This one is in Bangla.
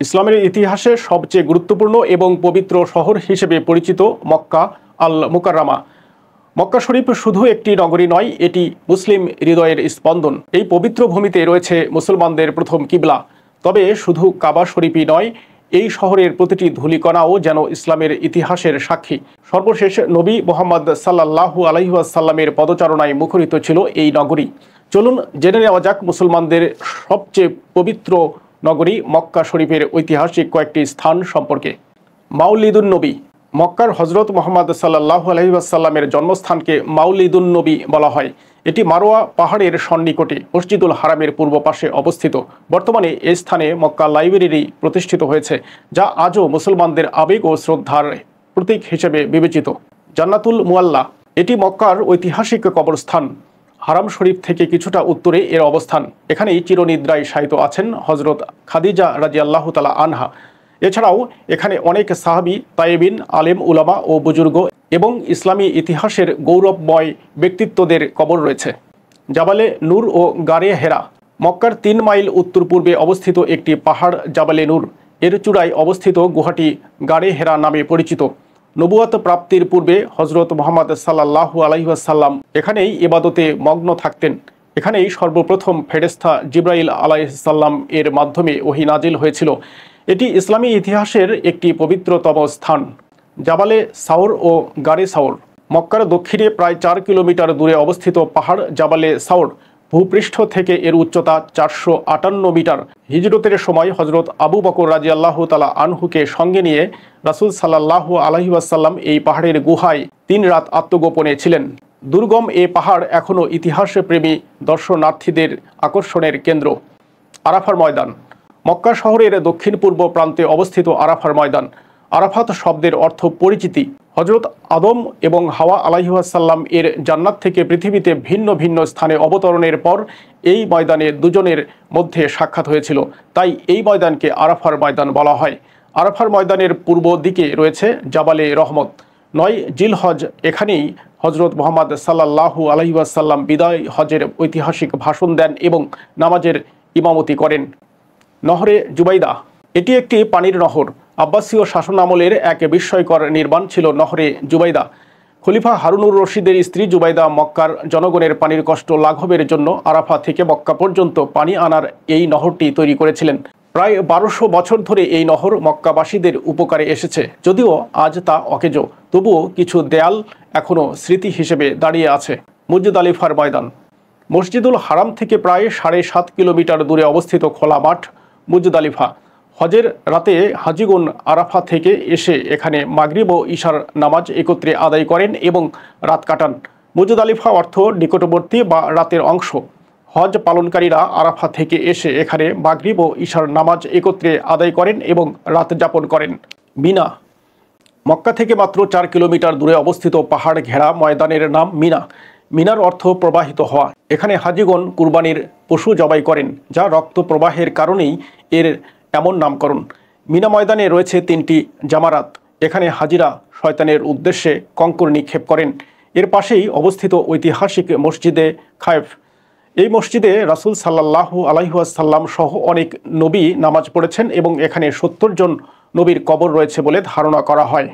ইসলামের ইতিহাসে সবচেয়ে গুরুত্বপূর্ণ এবং পবিত্র শহর হিসেবে পরিচিত মক্কা আল মুকাররমা। মক্কা শরীফ শুধু একটি নগরী নয়, এটি মুসলিম হৃদয়ের স্পন্দন। এই পবিত্র ভূমিতে রয়েছে মুসলমানদের প্রথম কিবলা। তবে শুধু কাবা শরীফই নয়, এই শহরের প্রতিটি ধূলিকণাও যেন ইসলামের ইতিহাসের সাক্ষী। সর্বশেষ নবী মুহাম্মদ সাল্লাল্লাহু আলাইহি ওয়াসাল্লামের পদচারণায় মুখরিত ছিল এই নগরী। চলুন জেনে নেওয়া যাক মুসলমানদের সবচেয়ে পবিত্র নগরী মক্কা শরীফের ঐতিহাসিক কয়েকটি স্থান সম্পর্কে। মাউলিদুন নবী। মক্কার হজরত মুহাম্মদ সাল্লাল্লাহু আলাইহি ওয়াসাল্লামের জন্মস্থানকে মাউলিদুন নবী বলা হয়। এটি মারোয়া পাহাড়ের সন্নিকটে মসজিদুল হারামের পূর্ব পাশে অবস্থিত। বর্তমানে এই স্থানে মক্কা লাইব্রেরি প্রতিষ্ঠিত হয়েছে, যা আজও মুসলমানদের আবেগ ও শ্রদ্ধার প্রতীক হিসেবে বিবেচিত। জান্নাতুল মুআল্লা। এটি মক্কার ঐতিহাসিক কবরস্থান। হারাম শরীফ থেকে কিছুটা উত্তরে এর অবস্থান। এখানেই চিরনিদ্রায় শায়িত আছেন হজরত খাদিজা রাদিয়াল্লাহু তাআলা আনহা। এছাড়াও এখানে অনেক সাহাবী, তায়েবিন, আলেম, উলামা ও বুজুর্গ এবং ইসলামী ইতিহাসের গৌরবময় ব্যক্তিত্বদের কবর রয়েছে। জাবালে নূর ও গারে হেরা। মক্কার ৩ মাইল উত্তর পূর্বে অবস্থিত একটি পাহাড় জাবালে নূর। এর চূড়ায় অবস্থিত গুহাটি গারে হেরা নামে পরিচিত। নবুয়াত প্রাপ্তির পূর্বে হজরত মুহাম্মদ সাল্লাল্লাহু আলাইহি ওয়াসাল্লাম এখানেই ইবাদতে মগ্ন থাকতেন। এখানেই সর্বপ্রথম ফেরেশতা জিবরাইল আলাইহিস সালাম এর মাধ্যমে ওহী নাজিল হয়েছিল। এটি ইসলামী ইতিহাসের একটি পবিত্রতম স্থান। জাবালে সাওর ও গারে সাওর। মক্কার দক্ষিণে প্রায় ৪ কিলোমিটার দূরে অবস্থিত পাহাড় জাবালে সাওর। ভূপৃষ্ঠ থেকে এর উচ্চতা ৪৫৮ মিটার। হিজরতের সময় হজরত আবু বকর রাদিয়াল্লাহু তাআলা আনহুকে সঙ্গে নিয়ে রাসূল সাল্লাল্লাহু আলাইহি ওয়াসাল্লাম এই পাহাড়ের গুহায় ৩ রাত আত্মগোপনে ছিলেন। দুর্গম এ পাহাড় এখনও ইতিহাসপ্রেমী দর্শনার্থীদের আকর্ষণের কেন্দ্র। আরাফার ময়দান। মক্কা শহরের দক্ষিণ পূর্ব প্রান্তে অবস্থিত আরাফার ময়দান। আরাফাত শব্দের অর্থ পরিচিতি। হজরত আদম এবং হাওয়া আলাইহিস সালাম এর জান্নাত থেকে পৃথিবীতে ভিন্ন ভিন্ন স্থানে অবতরণের পর এই ময়দানে দুজনের মধ্যে সাক্ষাৎ হয়েছিল, তাই এই ময়দানকে আরাফার ময়দান বলা হয়। আরাফার ময়দানের পূর্ব দিকে রয়েছে জাবালে রহমত। ৯ জিলহজ। এখানেই হজরত মুহাম্মদ সাল্লাল্লাহু আলাইহি ওয়াসাল্লাম বিদায় হজের ঐতিহাসিক ভাষণ দেন এবং নামাজের ইমামতি করেন। নহরে জুবাইদা। এটি একটি পানির নহর। আব্বাসীয় শাসনামলের এক বিস্ময়কর নির্মাণ ছিল নহরে জুবাইদা। খলিফা হারুনুর রশিদের স্ত্রী জুবাইদা মক্কার জনগণের পানির কষ্ট লাঘবের জন্য আরাফা থেকে মক্কা পর্যন্ত পানি আনার এই নহরটি তৈরি করেছিলেন। প্রায় ১২০০ বছর ধরে এই নহর মক্কাবাসীদের উপকারে এসেছে। যদিও আজ তা অকেজো, তবুও কিছু দেয়াল এখনও স্মৃতি হিসেবে দাঁড়িয়ে আছে। মুজদালিফার ময়দান। মসজিদুল হারাম থেকে প্রায় ৭.৫ কিলোমিটার দূরে অবস্থিত খোলা মাঠ মুজদালিফা। হজের রাতে হাজিগণ আরাফা থেকে এসে এখানে মাগরিব ও ইশার নামাজ একত্রে আদায় করেন এবং রাত কাটান। মুজদালিফা অর্থ নিকটবর্তী বা রাতের অংশ। হজ পালনকারীরা আরাফা থেকে এসে এখানে মাগরিব ও ইশার নামাজ একত্রে আদায় করেন এবং রাত যাপন করেন। মিনা। মক্কা থেকে মাত্র ৪ কিলোমিটার দূরে অবস্থিত পাহাড় ঘেরা ময়দানের নাম মিনা। মিনার অর্থ প্রবাহিত হওয়া। এখানে হাজিগণ কুরবানির পশু জবাই করেন, যা রক্ত প্রবাহের কারণেই এর এমন নামকরণ। মিনা ময়দানে রয়েছে ৩টি জামারাত। এখানে হাজিরা শয়তানের উদ্দেশ্যে কঙ্কর নিক্ষেপ করেন। এর পাশেই অবস্থিত ঐতিহাসিক মসজিদে খায়েফ। এই মসজিদে রাসূল সাল্লাল্লাহু আলাইহি ওয়াসাল্লাম সহ অনেক নবী নামাজ পড়েছেন এবং এখানে ৭০ জন নবীর কবর রয়েছে বলে ধারণা করা হয়।